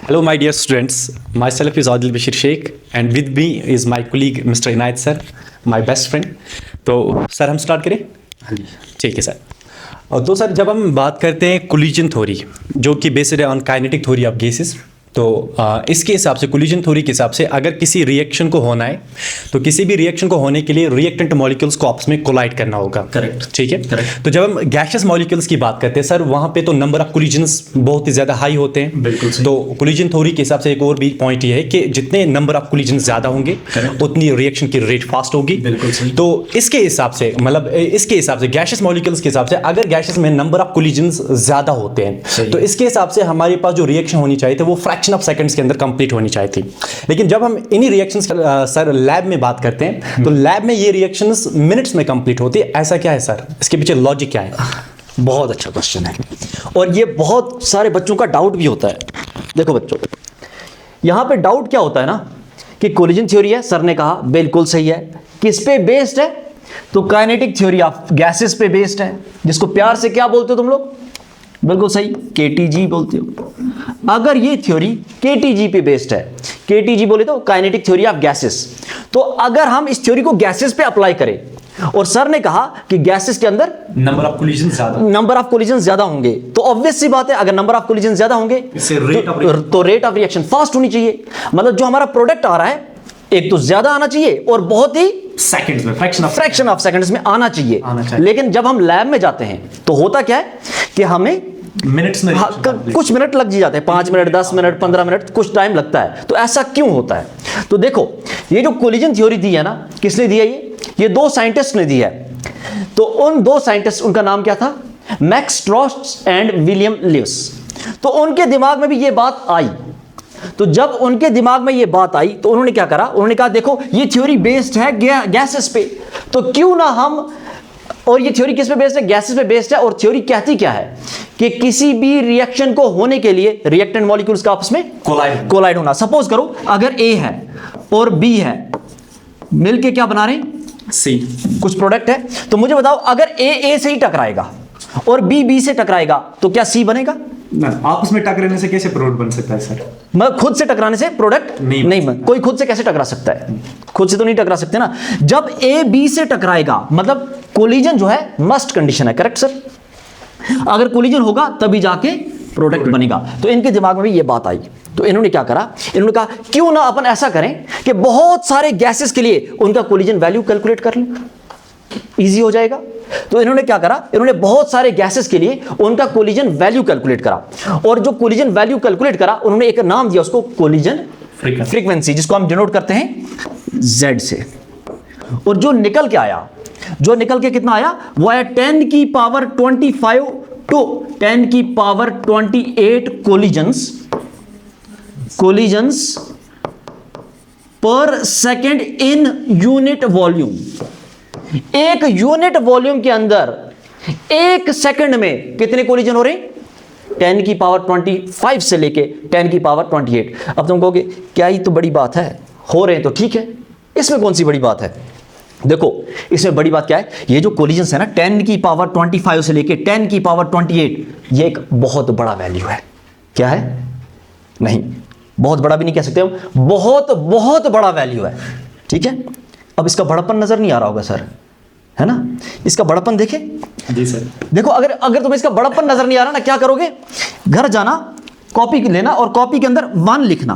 Hello, my dear students. Myself is Adil Bashir Sheikh, and with me is my colleague Mr. Inayat sir, my best friend. तो sir हम start करें? हाँ जी, ठीक है sir. तो sir जब हम बात करते हैं कोलिजन थ्योरी जो कि बेस्ड है on kinetic theory of gases, तो इसके हिसाब से कोलिजन थ्योरी के हिसाब से अगर किसी रिएक्शन को होना है तो किसी भी रिएक्शन को होने के लिए रिएक्टेंट मॉलिक्यूल्स को आपस में कोलाइड करना होगा. करेक्ट, ठीक है. करेक्ट. तो जब हम गैसियस मॉलिक्यूल्स की बात करते हैं सर, वहाँ पे तो नंबर ऑफ कोलिजन्स बहुत ही ज़्यादा हाई होते हैं. बिल्कुल. तो कोलिजन थ्योरी के हिसाब से एक और भी पॉइंट ये है कि जितने नंबर ऑफ कोलिजन ज़्यादा होंगे उतनी रिएक्शन की रेट फास्ट होगी. बिल्कुल. तो इसके हिसाब से मतलब इसके हिसाब से गैसियस मॉलिक्यूल्स के हिसाब से अगर गैसेस में नंबर ऑफ कोलिजन्स ज़्यादा होते हैं तो इसके हिसाब से हमारे पास जो रिएक्शन होनी चाहिए थी वो फ्रैक्शन ऑफ सेकंड्स के अंदर कंप्लीट होनी चाहिए थी. लेकिन जब हम इन्हीं रिएक्शंस सर लैब में बात करते हैं तो लैब में ये रिएक्शंस मिनट्स में कंप्लीट होती है. ऐसा क्या है सर, इसके पीछे लॉजिक क्या है? बहुत अच्छा क्वेश्चन है और ये बहुत सारे बच्चों का डाउट भी होता है. देखो बच्चों, यहां पे डाउट क्या होता है ना कि कोलिजन थ्योरी है, सर ने कहा बिल्कुल सही है. किस पे बेस्ड है? तो काइनेटिक थ्योरी ऑफ गैसेस पे बेस्ड है, जिसको प्यार से क्या बोलते हो तुम लोग? बिल्कुल सही, केटीजी बोलते हो. अगर ये थ्योरी केटीजी पे बेस्ड है, केटीजी बोले तो काइनेटिक थ्योरी ऑफ गैसेस, तो अगर हम इस थ्योरी को गैसेस पे अप्लाई करें और सर ने कहा कि गैसेस के अंदर नंबर ऑफ कोलिजन ज्यादा होंगे, तो ऑब्वियस सी बात है अगर नंबर ऑफ कोलिजन ज्यादा होंगे तो रेट ऑफ रिएक्शन फास्ट होनी चाहिए. मतलब जो हमारा प्रोडक्ट आ रहा है एक तो ज्यादा आना चाहिए और बहुत ही सेकंड्स में, फ्रैक्शन ऑफ सेकंड्स में आना चाहिए. लेकिन जब हम लैब में जाते हैं तो होता क्या है कि हमें मिनट्स में कुछ मिनट लग जाते हैं, 5 मिनट, 10 मिनट, 15 मिनट, कुछ टाइम लगता है. तो ऐसा क्यों होता है? तो देखो, ये जो कोलिजन थ्योरी दी है ना, किसने दी है? ये दो साइंटिस्ट ने दी है. तो उन दो साइंटिस्ट, उनका नाम क्या था? Max Trautz and William Lewis. तो उनके दिमाग में भी ये बात आई. तो जब उनके दिमाग में ये बात आई तो उन्होंने क्या करा? उन्होंने कहा देखो ये थ्योरी बेस्ड है गैसेस पे, तो क्यों ना हम, और ये थ्योरी किस पे बेस्ड है? गैसेस पे बेस्ड है. और थ्योरी कहती क्या है कि किसी भी रिएक्शन को होने के लिए रिएक्टेंट मॉलिक्यूल्स का आपस में कोलाइड होना. सपोज करो अगर ए है और बी है, मिलके क्या बना रहे हैं? सी. कुछ प्रोडक्ट है. तो मुझे बताओ अगर ए से ही टकराएगा और बी से टकराएगा तो क्या सी बनेगा? आपस में टकराने से कैसे प्रोडक्ट बन सकता है सर? मतलब खुद से टकराने से प्रोडक्ट नहीं बन. कोई खुद से कैसे टकरा सकता है? खुद से तो नहीं टकरा सकते ना. जब ए बी से टकराएगा मतलब कोलिजन जो है मस्ट कंडीशन है. Correct sir? अगर कोलिजन होगा तभी जाके प्रोडक्ट बनेगा. तो इनके दिमाग में भी ये बात आई. तो इन्होंने क्या करा? इन्होंने कहा क्यों ना अपन ऐसा करें कि बहुत सारे गैसेस के लिए उनका कोलिजन वैल्यू कैलकुलेट कर लें, इजी हो जाएगा. तो इन्होंने क्या करा? इन्होंने बहुत सारे गैसेस के लिए उनका कोलिजन वैल्यू कैलकुलेट करा. और जो कोलिजन वैल्यू कैलकुलेट करा उन्होंने एक नाम दिया उसको, कोलिजन फ्रीक्वेंसी, जिसको हम डिनोट करते हैं Z से. और जो निकल के आया, जो निकल के कितना आया? वो आया 10 की पावर 25 टू 10 की पावर 28 कोलिजन्स पर सेकेंड इन यूनिट वॉल्यूम. एक यूनिट वॉल्यूम के अंदर एक सेकंड में कितने कोलिजन हो रहे हैं? 10 की पावर 25 से लेके 10 की पावर 28. अब तुम कहोगे क्या ही तो बड़ी बात है, हो रहे हैं तो ठीक है, इसमें कौन सी बड़ी बात है? देखो इसमें बड़ी बात क्या है? ये जो कोलिजन्स है ना 10 की पावर 25 से लेके 10 की पावर 28, ये एक बहुत बड़ा वैल्यू है. क्या है? नहीं, बहुत बड़ा भी नहीं कह सकते हम, बहुत बहुत बड़ा वैल्यू है. ठीक है. अब इसका बड़ापन नजर नहीं आ रहा होगा सर, है ना? इसका बड़ापन देखे. जी सर. देखो अगर तुम्हें इसका बड़ापन नजर नहीं आ रहा ना, क्या करोगे? घर जाना, कॉपी लेना और कॉपी के अंदर 1 लिखना.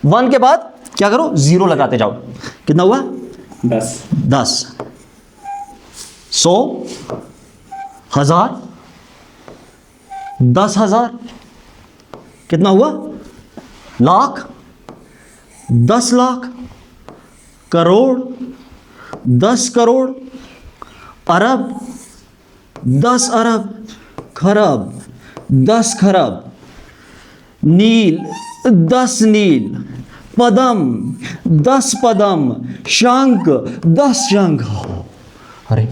1 के बाद क्या करो? 0 लगाते जाओ. कितना हुआ? 10. 100, 1000, 10,000, कितना हुआ? लाख, 10 लाख, करोड़, 10 करोड़, अरब, 10 अरब, खरब, 10 खरब, नील, 10 नील, पदम, 10 पदम, शंख, 10 शंख. अरे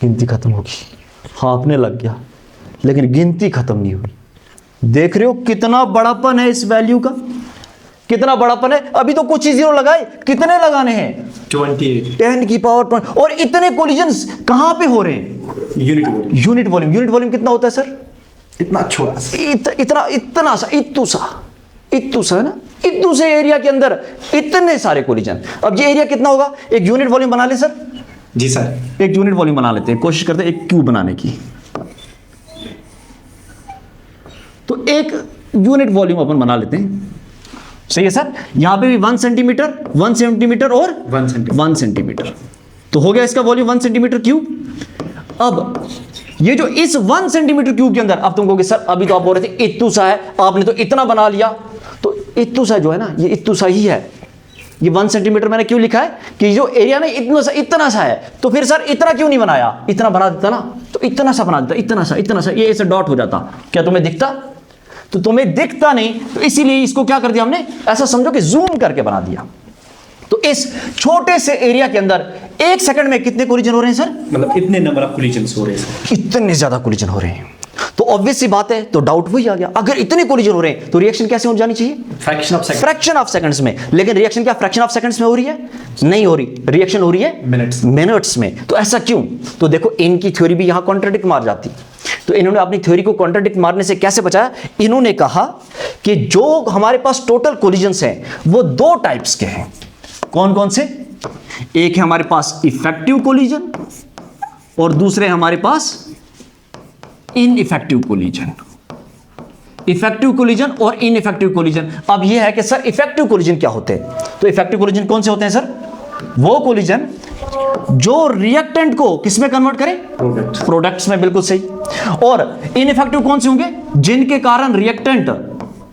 गिनती खत्म होगी. हाँफने लग गया, लेकिन गिनती खत्म नहीं हुई. देख रहे हो कितना बड़ापन है इस वैल्यू का? कितना बड़ापन है? अभी तो कुछ ही 0 लगाए, कितने लगाने हैं? 28. 10 की पावर. और इतने कोलिजन्स कहां पे हो रहे हैं? यूनिट वॉल्यूम कितना होता है सर? इतना छोटा सा, इतना सा, इतू सा. इतू सा है ना, इतू से एरिया के अंदर इतने सारे कोलिजन। अब ये एरिया कितना होगा, एक यूनिट वॉल्यूम बना ले सर। जी सर, एक यूनिट वॉल्यूम बना लेते हैं, कोशिश करते हैं एक क्यूब बनाने की। तो एक यूनिट वॉल्यूम अपन बना लेते हैं, सही है सर। यहां पे भी 1 सेंटीमीटर, 1 सेंटीमीटर और 1 सेंटीमीटर, तो हो गया इसका वॉल्यूम 1 सेंटीमीटर क्यूब। अब ये जो इस 1 सेंटीमीटर क्यूब के अंदर, अब तुम कहोगे सर अभी तो आप बोल रहे थे इतू सा है, आपने तो इतना बना लिया। तो इतू सा जो है ना, ये इतू सा ही है। ये 1 सेंटीमीटर मैंने क्यों लिखा है कि जो एरिया ना इतना सा है, तो फिर सर इतना क्यों नहीं बनाया, इतना बना देता ना, तो इतना सा बना देता, इतना सा, ये ऐसे डॉट हो जाता, क्या तुम्हें दिखता? तो तुम्हें दिखता नहीं, तो इसीलिए इसको क्या कर दिया हमने, ऐसा समझो कि जूम करके बना दिया। तो इस छोटे से एरिया के अंदर 1 सेकंड में कितने कोलिजन हो रहे हैं सर? मतलब इतने नंबर ऑफ कोलिजन्स हो रहे हैं, इतने ज्यादा कोलिजन हो रहे हैं। तो ऑब्वियस सी बात है, तो डाउट वही आ गया, अगर इतने कोलिजन हो रहे हैं तो रिएक्शन कैसे हो जानी चाहिए? फ्रैक्शन ऑफ सेकंड्स में। लेकिन रिएक्शन क्या फ्रैक्शन ऑफ सेकंड्स में हो रही है? नहीं हो रही, रिएक्शन हो रही है मिनट्स में। तो ऐसा क्यों? तो देखो इनकी थ्योरी भी यहां कॉन्ट्राडिक्ट मार जाती। तो इन्होंने अपनी थ्योरी को कॉन्ट्राडिक्ट मारने से कैसे बचाया? इन्होंने कहा कि जो हमारे पास टोटल कोलिजन्स हैं वो 2 टाइप्स के हैं। कौन कौन से? एक है हमारे पास इफेक्टिव कोलिजन और दूसरे हमारे पास इनइफेक्टिव कोलिजन। इफेक्टिव कोलिजन और इनइफेक्टिव कोलिजन। अब यह है कि सर इफेक्टिव कोलिजन क्या होते हैं? तो इफेक्टिव कोलिजन कौन से होते हैं सर? वो कोलिजन जो रिएक्टेंट को किसमें कन्वर्ट करें? प्रोडक्ट्स में, बिल्कुल सही। और इनइफेक्टिव कौन से होंगे? जिनके कारण रिएक्टेंट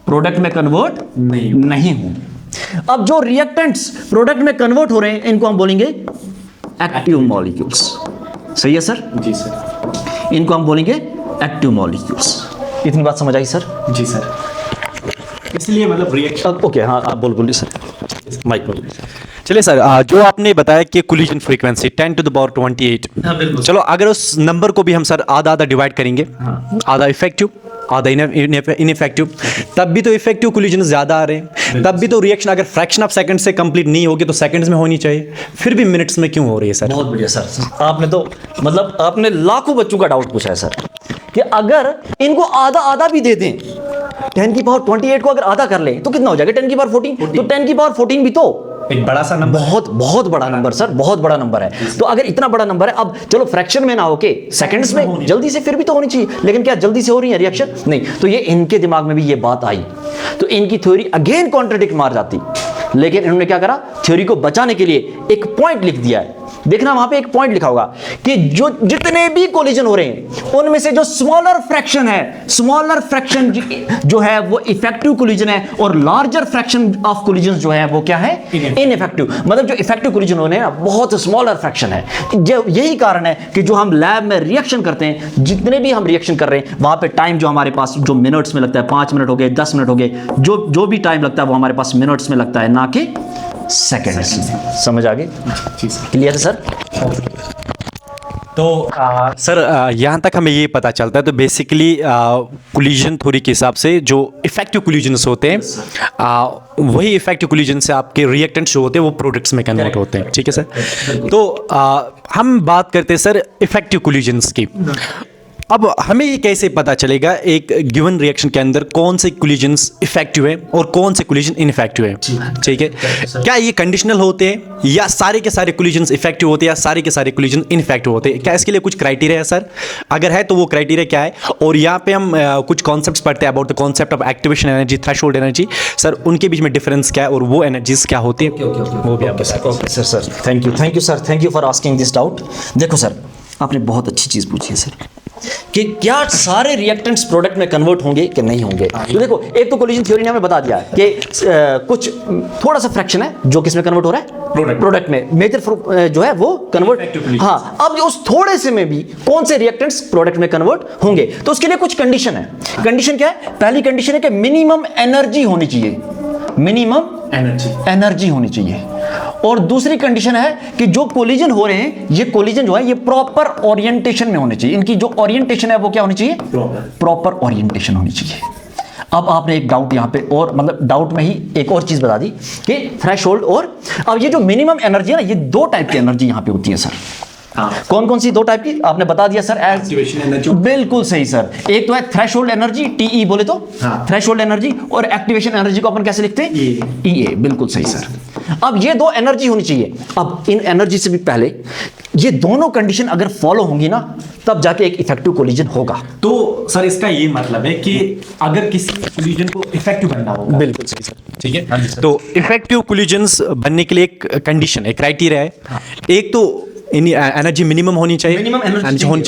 प्रोडक्ट में कन्वर्ट नहीं हो। अब जो रिएक्टेंट्स प्रोडक्ट में कन्वर्ट हो रहे हैं इनको हम बोलेंगे एक्टिव मॉलिक्यूल्स। सही है सर? जी सर, इनको हम बोलेंगे एक्टिव मॉलिक्यूल्स। इतनी बात समझ आई सर? जी सर। इसलिए मतलब रिएक्शन, ओके, हाँ आप बोलिए सर, माइक बोलिए। चलिए सर, जो आपने बताया कि collision frequency 10 to the power 28, चलो अगर उस नंबर को भी हम सर आधा आधा डिवाइड करेंगे, आधा इफेक्टिव आधा इनइफेक्टिव, तब भी तो इफेक्टिव कोलिजन ज्यादा आ रहे हैं, तब भी तो रिएक्शन अगर फ्रैक्शन ऑफ सेकंड से कंप्लीट नहीं होगी तो सेकंड्स में होनी चाहिए, फिर भी मिनट्स में क्यों हो रही है सर? बहुत बढ़िया सर, आपने तो मतलब आपने लाखों बच्चों का डाउट पूछा है सर कि अगर इनको आधा आधा भी दे दें, 10 की पावर 28 को अगर आधा कर लें तो कितना हो जाएगा? 10 की पावर 14। तो 10 की पावर 14 भी तो एक बड़ा सा नंबर, बहुत बड़ा नंबर सर, बहुत बड़ा नंबर है। तो अगर इतना बड़ा नंबर है, अब चलो फ्रैक्शन में ना हो के सेकंड्स में जल्दी से फिर भी तो होनी चाहिए, लेकिन क्या जल्दी से हो रही है रिएक्शन? नहीं। तो ये इनके दिमाग में भी ये बात आई, तो इनकी थ्योरी अगेन कॉन्ट्राडिक्ट मार जाती। लेकिन इन्होंने क्या करा, थ्योरी को बचाने के लिए एक पॉइंट लिख दिया है। देखना वहां पे एक पॉइंट लिखा होगा कि जो जितने भी कोलिजन हो रहे हैं उनमें से जो स्मॉलर फ्रैक्शन है, स्मॉलर फ्रैक्शन जो है वो इफेक्टिव कोलिजन है, और लार्जर फ्रैक्शन ऑफ कोलिजन जो है वो क्या है? इनइफेक्टिव। मतलब जो इफेक्टिव कोलिजन होने हैं बहुत स्मॉलर फ्रैक्शन है। यही कारण है कि जो हम लैब में रिएक्शन करते हैं, जितने भी हम रिएक्शन कर रहे हैं वहां पे टाइम जो हमारे पास जो मिनट्स में लगता है, 5 मिनट हो गए, 10 मिनट हो गए, जो भी टाइम लगता है वो हमारे पास मिनट्स में लगता है, ना कि सेकंड्स। समझ आ गई? क्लियर है सर? तो सर यहाँ तक हमें ये पता चलता है, तो बेसिकली कोलिजन थ्योरी के हिसाब से जो इफेक्टिव कोलिजन्स होते हैं, वही इफेक्टिव कोलिजन से आपके रिएक्टेंट्स जो होते हैं वो प्रोडक्ट्स में कन्वर्ट होते हैं। ठीक है सर? तो हम बात करते हैं सर इफेक्टिव कोलिजन्स की। अब हमें ये कैसे पता चलेगा एक गिवन रिएक्शन के अंदर कौन से कोलिजन्स इफेक्टिव है और कौन से कोलिजन इनइफेक्टिव है? ठीक है, क्या ये कंडीशनल होते हैं या सारे के सारे कोलिजन्स इफेक्टिव होते हैं या सारे के सारे कोलिजन इनइफेक्टिव होते हैं? क्या इसके लिए कुछ क्राइटेरिया है सर? अगर है तो वो क्राइटेरिया क्या है? और यहाँ पे हम कुछ कॉन्सेप्ट्स पढ़ते हैं about the concept of activation energy, threshold energy. Sir उनके बीच में डिफरेंस क्या है और वो एनर्जीज क्या होती है? वो भी आपके साथ। Okay sir, thank you sir, thank you for asking this doubt. देखो सर, आपने बहुत अच्छी चीज़ पूछी है सर कि क्या सारे रिएक्टेंट्स प्रोडक्ट में कन्वर्ट होंगे कि नहीं होंगे। तो देखो, एक तो कोलिजन थ्योरी ने हमें बता दिया कि कुछ थोड़ा सा फ्रैक्शन है जो किस में कन्वर्ट हो रहा है? प्रोडक्ट में। मेजर जो है वो कन्वर्ट, हाँ। अब उस थोड़े से में भी कौन से रिएक्टेंट्स प्रोडक्ट में कन्वर्ट होंगे, तो उसके लिए कुछ कंडीशन है। कंडीशन क्या है? पहली कंडीशन है कि मिनिमम एनर्जी होनी चाहिए, मिनिमम एनर्जी होनी चाहिए। और दूसरी कंडीशन है कि जो कोलिजन हो रहे हैं, ये कोलिजन जो है ये प्रॉपर ओरिएंटेशन में होने चाहिए। इनकी जो ओरिएंटेशन है वो क्या होनी चाहिए? प्रॉपर ओरिएंटेशन होनी चाहिए। अब आपने एक डाउट यहाँ पे, और मतलब डाउट में ही एक और चीज बता दी कि थ्रेशोल्ड, और अब ये जो मिनिमम एनर्जी है ना, ये 2 टाइप की एनर्जी यहाँ पे होती है सर। कौन कौन सी दो टाइप की आपने बता दिया सर? एक्टिवेशन एनर्जी, बिल्कुल सही सर। एक तो है थ्रेशोल्ड एनर्जी, टीई बोले तो थ्रेशोल्ड एनर्जी, और एक्टिवेशन एनर्जी को अपन कैसे लिखते हैं? ईए। बिल्कुल सही सर। अब ये दो एनर्जी होनी चाहिए। अब इन एनर्जी से भी पहले ये दोनों कंडीशन अगर फॉलो होंगी ना, तब जाके एक इफेक्टिव कोलिजन होगा। तो सर इसका ये मतलब है कि अगर किसी कोलिजन को इफेक्टिव बनना होगा, बिल्कुल सही सर, ठीक है, तो इफेक्टिव कोलिजन्स बनने के लिए एक कंडीशन, एक क्राइटेरिया है। एक तो एनर्जी मिनिमम होनी चाहिए, मिनिमम एनर्जी होनी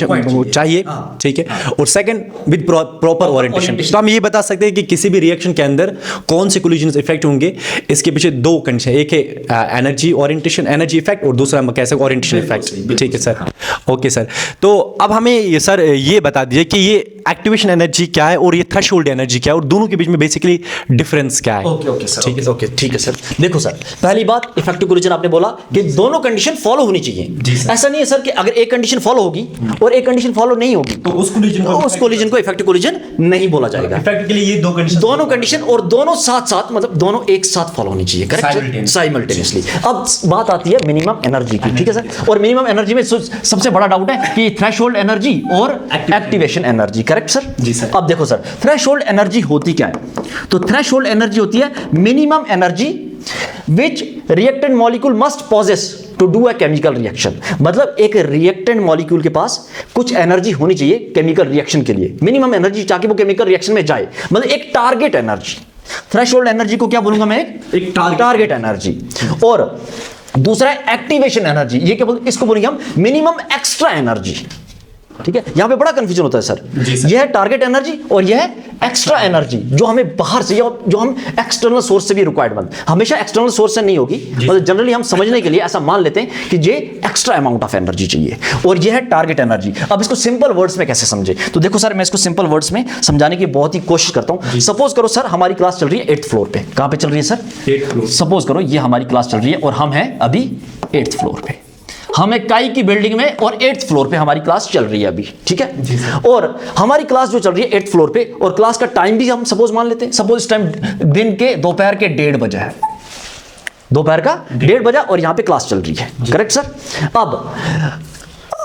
चाहिए, ठीक है, और सेकंड विद प्रॉपर ओरिएंटेशन। तो हम ये बता सकते हैं कि किसी भी रिएक्शन के अंदर कौन से कोलिजन्स इफेक्ट होंगे, इसके पीछे दो कंडीशन, एक है एनर्जी ओरिएंटेशन, एनर्जी इफेक्ट, और दूसरा हम कह सकते हैं ओरिएंटेशन इफेक्ट, ठीक है सर। ओके सर, तो अब हमें ये सर ये बता दीजिए कि ये एक्टिवेशन एनर्जी क्या है और ये थ्रेशोल्ड एनर्जी क्या है, और दोनों के बीच में बेसिकली डिफरेंस क्या है? ओके सर, ठीक है, ओके ठीक है सर। देखो सर, पहली बात इफेक्टिव कोलिजन आपने बोला कि दोनों कंडीशन फॉलो होनी चाहिए। ऐसा नहीं है सर कि अगर एक कंडीशन फॉलो होगी और एक कंडीशन फॉलो नहीं होगी तो उस कोलिजन को इफेक्टिव कोलिजन नहीं बोला जाएगा। इफेक्ट के लिए ये दोनों कंडीशन और दोनों साथ साथ, मतलब दोनों एक साथ फॉलो होनी चाहिए, करेक्ट, साइमल्टेनियसली। अब बात आती है मिनिमम एनर्जी की, ठीक है सर। और मिनिमम एनर्जी में सबसे बड़ा डाउट है कि थ्रेशोल्ड एनर्जी और एक्टिवेशन एनर्जी, करेक्ट सर? जी सर। अब देखो सर, थ्रेशोल्ड एनर्जी होती क्या है? तो थ्रेशोल्ड एनर्जी होती है minimum energy which reactant molecule must possess to do a chemical reaction। मतलब एक रिएक्टेंट मॉलिक्यूल के पास कुछ एनर्जी होनी चाहिए केमिकल रिएक्शन के लिए, मिनिमम एनर्जी, ताकि वो केमिकल रिएक्शन में जाए, मतलब एक टारगेट एनर्जी। थ्रेशोल्ड एनर्जी को क्या बोलूंगा मैं? एक टारगेट एनर्जी। और दूसरा है एक्टिवेशन एनर्जी, ये क्या बोलते, इसको बोलेंगे हम मिनिमम एक्स्ट्रा एनर्जी, ठीक है। यहां पे बड़ा कंफ्यूजन होता है सर। यह है टारगेट एनर्जी और यह है एक्स्ट्रा एनर्जी, जो हमें बाहर से या जो हम एक्सटर्नल सोर्स से भी रिक्वायर्ड, हमेशा एक्सटर्नल सोर्स से नहीं होगी, मतलब जनरली हम समझने के लिए ऐसा मान लेते हैं कि ये एक्स्ट्रा अमाउंट ऑफ एनर्जी चाहिए, और यह है टारगेट एनर्जी। अब इसको सिंपल वर्ड्स में कैसे समझे? तो देखो सर, मैं इसको सिंपल वर्ड्स में समझाने की बहुत ही कोशिश करता हूं। सपोज करो सर, हमारी क्लास चल रही है 8th फ्लोर पे। कहां पे चल रही है सर? 8th floor. सपोज करो ये हमारी क्लास चल रही है और हम हैं अभी 8th फ्लोर पे, हम एक काई की बिल्डिंग में, और 8th फ्लोर पे हमारी क्लास चल रही है अभी, ठीक है। और हमारी क्लास जो चल रही है 8th फ्लोर पे, और क्लास का टाइम भी हम सपोज मान लेते हैं, सपोज इस टाइम दिन के दोपहर के 1:30 बजे है, दोपहर का 1:30 बजा और यहां पे क्लास चल रही है, करेक्ट सर। अब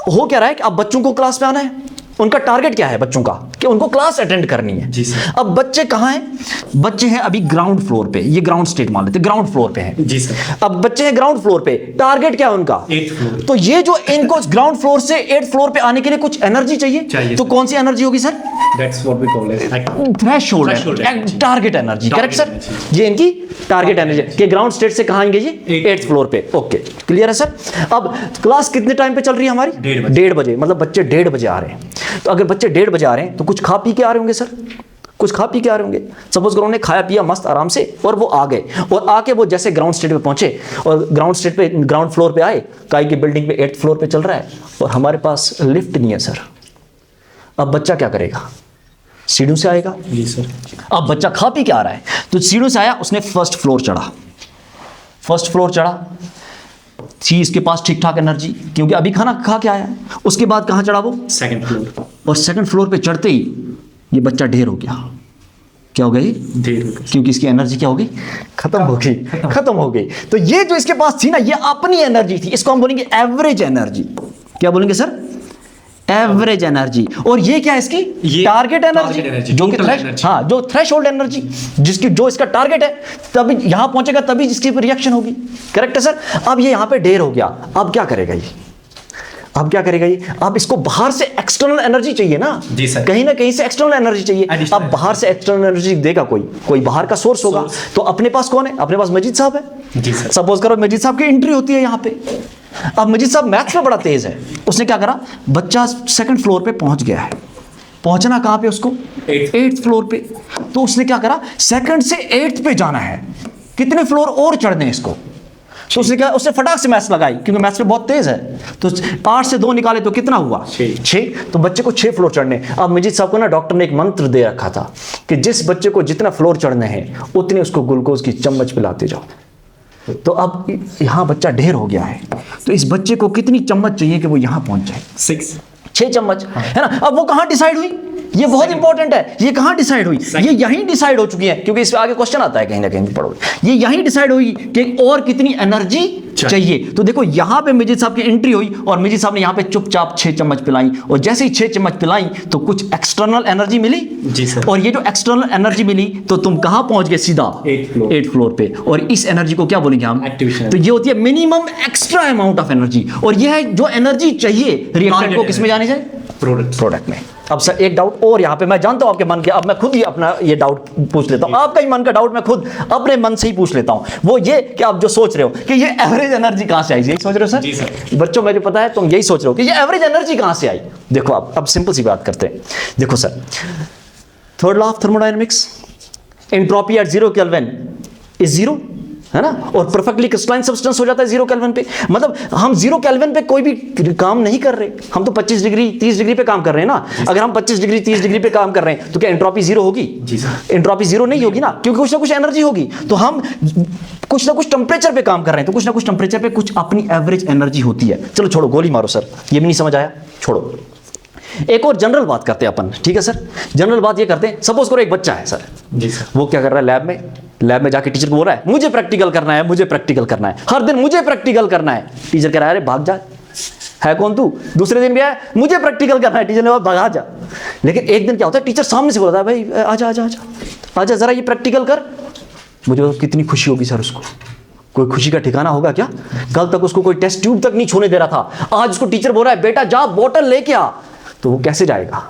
हो क्या रहा है कि अब बच्चों को क्लास में आना है, उनका टारगेट क्या है बच्चों का, कि उनको क्लास अटेंड करनी है। जी सर। अब बच्चे कहां हैं? बच्चे हैं अभी ग्राउंड फ्लोर पे, ये ग्राउंड स्टेट मान लेते हैं, ग्राउंड फ्लोर पे हैं। जी सर। अब बच्चे हैं ग्राउंड फ्लोर पे, टारगेट क्या है उनका? 8th floor. तो ये जो इनको ग्राउंड फ्लोर से 8th फ्लोर पे आने के लिए कुछ एनर्जी चाहिए, तो कौन सी एनर्जी होगी sir? That's what we call it threshold, target energy, correct sir. ये इनकी टारगेट एनर्जी कि ग्राउंड स्टेट से कहां आएंगे ये? 8th फ्लोर पे। ओके, क्लियर है सर। अब क्लास कितने टाइम पे चल रही है हमारी? 1:30 बजे, मतलब बच्चे 1:30 बजे आ रहे हैं। तो अगर बच्चे 1:30 बजे आ रहे हैं तो कुछ खा पी के आ रहे होंगे सर, कुछ खा पी के आ रहे होंगे। सपोज करो उन्होंने खाया पिया मस्त आराम से, और वो आ गए, और आके वो जैसे ग्राउंड स्टेट पे पहुंचे, और ग्राउंड स्टेट पे, ग्राउंड फ्लोर पे आए, काई की बिल्डिंग पे 8th फ्लोर पे चल रहा है, और हमारे पास लिफ्ट नहीं है सर। अब बच्चा क्या करेगा? सीढ़ियों से आएगा। जी सर। अब बच्चा खा पी के आ रहा है, तो सीढ़ियों से आया, उसने 1st फ्लोर चढ़ा, 1st फ्लोर चढ़ा, थी इसके पास ठीक ठाक एनर्जी, क्योंकि अभी खाना खा के आया है। उसके बाद कहां चढ़ा वो? 2nd floor. और 2nd फ्लोर पे चढ़ते ही ये बच्चा ढेर हो गया। क्या हो गई? ढेर हो गया, क्योंकि इसकी एनर्जी क्या हो गई? खत्म हो गई, खत्म हो गई। तो ये जो इसके पास थी ना, ये अपनी एनर्जी थी, इसको हम बोलेंगे एवरेज एनर्जी। क्या बोलेंगे सर? Average energy. और ये क्या है इसकी? टारगेट एनर्जी, जो कि हाँ, जो थ्रेशोल्ड एनर्जी, जिसकी जो इसका टारगेट है, तभी यहां पहुंचेगा, तभी जिसकी रिएक्शन होगी, करेक्ट है सर। अब ये यहां पे ढेर हो गया, अब क्या करेगा ये? अब क्या करेगा ये? अब इसको बाहर से एक्सटर्नल एनर्जी चाहिए ना, जी सर। कहीं ना कहीं से एक्सटर्नल एनर्जी चाहिए। अब बाहर से एक्सटर्नल एनर्जी देगा कोई बाहर का सोर्स होगा। तो अपने पास कौन है? अपने पास मजीद साहब है। जी सर। सपोज करो मजीद साहब की एंट्री होती है यहां पे। अब मजीद साहब मैथ्स में बड़ा तेज है, उसने क्या करा? बच्चा 2nd फ्लोर पे पहुंच गया है। पहुंचना कहां पे उसको? 8th फ्लोर पे। तो उसने क्या करा? 2nd से 8th पे जाना है, कितने फ्लोर और चढ़ने हैं इसको। तो उसने क्या, उसने फटाक से मैथ्स लगाई, क्योंकि मैथ्स में बहुत तेज है। तो 8 से 2 निकाले तो कितना हुआ? 6। तो बच्चे को 6 फ्लोर चढ़ने। अब मजीद साहब को ना डॉक्टर ने एक मंत्र दे रखा था कि जिस बच्चे को जितना फ्लोर चढ़ने हैं, उतने उसको ग्लूकोज की चम्मच पिलाते जाओ। तो अब यहां बच्चा ढेर हो गया है, तो इस बच्चे को कितनी चम्मच चाहिए कि वो यहां पहुंच जाए? 6 चम्मच, है ना। अब वो कहां डिसाइड हुई? ये बहुत इंपॉर्टेंट है। ये कहां डिसाइड हुई? ये यहीं डिसाइड हो चुकी है, क्योंकि इस पे आगे क्वेश्चन आता है, कहीं ना कहीं पढ़ो। ये यहीं डिसाइड हुई कि और कितनी एनर्जी चाहिए। तो देखो यहाँ पे मिजिद साहब की एंट्री हुई और मिजिद साहब ने यहाँ पे चुपचाप 6 चम्मच पिलाई, और जैसे ही 6 चम्मच पिलाई तो कुछ एक्सटर्नल एनर्जी मिली जी सर। और ये जो एक्सटर्नल एनर्जी मिली तो तुम कहाँ पहुंच गए? सीधा 8th फ्लोर पे। और इस एनर्जी को क्या बोलेंगे हम? एक्टिवेशन। तो ये होती है minimum extra amount of energy, और ये है जो एनर्जी चाहिए रिएक्टेंट को किसमें जानी चाहिए? प्रोडक्ट में। अब सर एक डाउट और यहाँ पे, मैं जानता हूँ आपके मन के, अब मैं खुद ही अपना ये डाउट पूछ लेता हूँ, आपका ही मन का डाउट मैं खुद अपने मन से ही पूछ लेता हूँ। वो ये कि आप जो सोच रहे हो कि ये एवरेज एनर्जी कहाँ से आई, यही सोच रहे हो सर? जी सर। बच्चों मुझे पता है तुम यही सोच रहे हो कि ये एवरेज एनर्जी कहाँ से आई। देखो अब सिंपल सी बात करते हैं। देखो sir, third law of thermodynamics, entropy at 0 kelvin is 0, है ना, और परफेक्टली क्रिस्टलाइन सब्सटेंस हो जाता है 0 केल्विन पे। मतलब हम 0 केल्विन पे कोई भी काम नहीं कर रहे, हम तो 25 डिग्री 30 डिग्री पे काम कर रहे हैं ना। अगर हम 25 डिग्री 30 डिग्री पे काम कर रहे हैं तो क्या एंट्रोपी 0 होगी? जी सर। एंट्रोपी 0 नहीं होगी ना, क्योंकि कुछ ना कुछ एनर्जी होगी। तो हम कुछ ना कुछ टेम्परेचर पे काम कर रहे हैं, तो कुछ ना कुछ टेम्परेचर पे कुछ अपनी एवरेज एनर्जी होती है। चलो छोड़ो, गोली मारो सर, ये भी नहीं समझ आया, छोड़ो। एक और जनरल बात करते हैं अपन, ठीक है सर? जनरल बात ये करते हैं, सपोज करो एक बच्चा है सर, जी सर, वो क्या कर रहा है? लैब में जाके टीचर को बोल रहा है मुझे प्रैक्टिकल करना है, मुझे प्रैक्टिकल करना है, हर दिन मुझे प्रैक्टिकल करना है। टीचर कह रहा है अरे भाग जा, है कौन तू? दूसरे दिन भी आया मुझे प्रैक्टिकल करना है, टीचर ने बोला भागा जा। लेकिन एक दिन क्या होता है, टीचर सामने से बोलता है भाई आजा आजा आजा आजा जरा ये प्रैक्टिकल कर। मुझे कितनी खुशी होगी सर उसको, कोई खुशी का ठिकाना होगा क्या? कल तक उसको कोई टेस्ट ट्यूब तक नहीं छूने दे रहा था, आज उसको टीचर बोल रहा है बेटा जा बोतल लेके आ, तो वो कैसे जाएगा?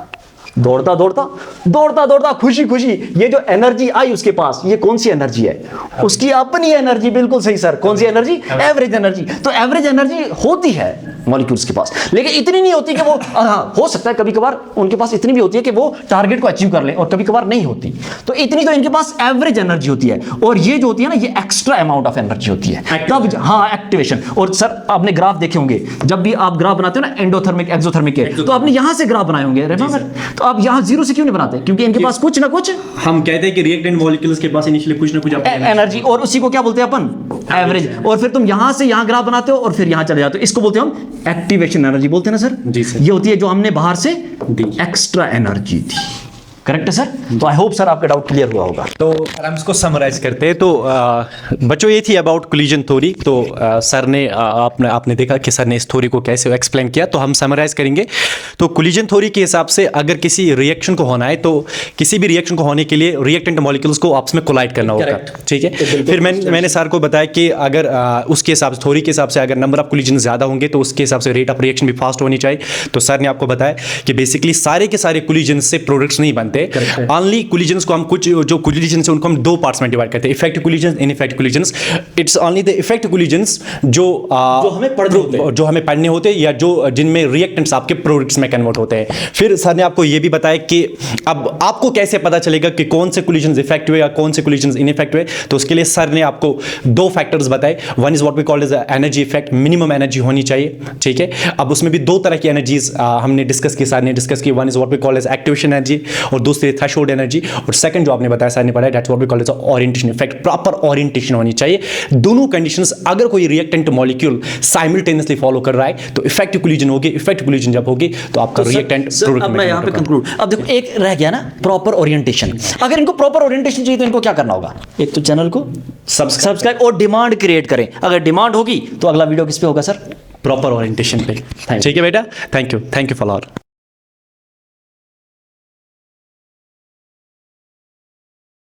दौड़ता दौड़ता दौड़ता दौड़ता, खुशी खुशी। ये जो एनर्जी आई उसके पास, ये कौन सी एनर्जी है? उसकी अपनी एनर्जी। बिल्कुल सही सर, कौन सी एनर्जी? Average energy. तो एवरेज एनर्जी होती है मॉलिक्यूल्स के पास, लेकिन इतनी नहीं होती कि वो, हाँ हो सकता है कभी कभार उनके पास इतनी भी होती है कि वो टारगेट को अचीव कर ले, और कभी कभार नहीं होती। तो इतनी तो इनके पास एवरेज एनर्जी होती है, और ये जो होती है ना, ये एक्स्ट्रा अमाउंट ऑफ एनर्जी होती है तब। हाँ, एक्टिवेशन। और सर आपने ग्राफ देखे होंगे, जब भी आप ग्राफ बनाते हो ना एंडोथर्मिक एक्सोथर्मिक के, तो आपने यहां से ग्राफ बनाए होंगे, रिमेंबर? तो आप यहां 0 से क्यों नहीं बनाते? क्योंकि इनके पास कुछ ना कुछ, हम कहते हैं कि रिएक्टेंट मॉलिक्यूल्स के पास इनिशियली कुछ ना कुछ एनर्जी, और उसी को क्या बोलते हैं अपन? एवरेज। और फिर तुम यहां से यहां ग्राफ बनाते हो और फिर यहां चले जाते हो, इसको बोलते हैं हम एक्टिवेशन एनर्जी, बोलते हैं ना सर? जी सर। ये होती है जो हमने बाहर से एक्स्ट्रा एनर्जी थी। करेक्ट है सर? तो आई होप सर आपका डाउट क्लियर हुआ होगा। तो हम इसको समराइज करते हैं। तो बच्चों ये थी अबाउट कोलिजन थ्योरी। तो सर ने आपने देखा कि सर ने इस थ्योरी को कैसे एक्सप्लेन किया, तो हम समराइज करेंगे। तो कोलिजन थ्योरी के हिसाब से अगर किसी रिएक्शन को होना है, तो किसी भी रिएक्शन को होने के लिए रिएक्टेंट मॉलिक्यूल्स को आपस में कोलाइड करना होगा, ठीक है? फिर मैंने सर को बताया कि अगर उसके हिसाब से, थ्योरी के हिसाब से, अगर नंबर ऑफ कोलिजन ज़्यादा होंगे तो उसके हिसाब से रेट ऑफ रिएक्शन भी फास्ट होनी चाहिए। तो सर ने आपको बताया कि बेसिकली सारे के सारे कोलिजन से प्रोडक्ट्स नहीं बनते। ओनली कोलिजन्स को हम, कुछ जो कोलिजन्स हैं उनको हम 2 पार्ट्स में डिवाइड करते हैं, effective collisions, ineffective collisions. It's only the effective collisions जो हमें पढ़ने होते हैं, या जो जिनमें रिएक्टेंट्स आपके प्रोडक्ट्स में कन्वर्ट होते हैं। फिर सर ने आपको ये भी बताया कि अब आपको कैसे पता चलेगा कि कौन से कोलिजन्स इफेक्टिव है या कौन से कोलिजन्स इनइफेक्टिव है। तो उसके लिए सर ने आपको 2 फैक्टर्स बताए। One is what we called as energy effect, minimum energy होनी चाहिए, ठीक है? अब उसमें भी 2 तरह की एनर्जीज हमने डिस्कस की, सर ने डिस्कस की। One is what we called as activation energy, और दूसरी थ्रेशोल्ड एनर्जी। और सेकंड जो आपने बताया, सर ने बताया, that's what we call as orientation effect. Proper orientation होनी चाहिए। दोनों कंडीशंस अगर कोई रिएक्टेंट मॉलिक्यूल साइमल्टेनियसली फॉलो कर रहा है तो इफेक्टिव कोलिजन होगी। इफेक्टिव कोलिजन जब होगी तो आपका रिएक्टेंट प्रोडक्ट में। मैं यहां पे कंक्लूड, अब देखो एक रह गया ना, प्रॉपर ओरिएंटेशन। अगर इनको प्रॉपर ओरिएंटेशन चाहिए तो इनको क्या करना होगा? एक तो चैनल को सब्सक्राइब और डिमांड क्रिएट करें। अगर डिमांड होगी तो अगला वीडियो किस पे होगा सर? प्रॉपर ओरिएंटेशन पे। ठीक है बेटा, थैंक यू फॉर ऑल।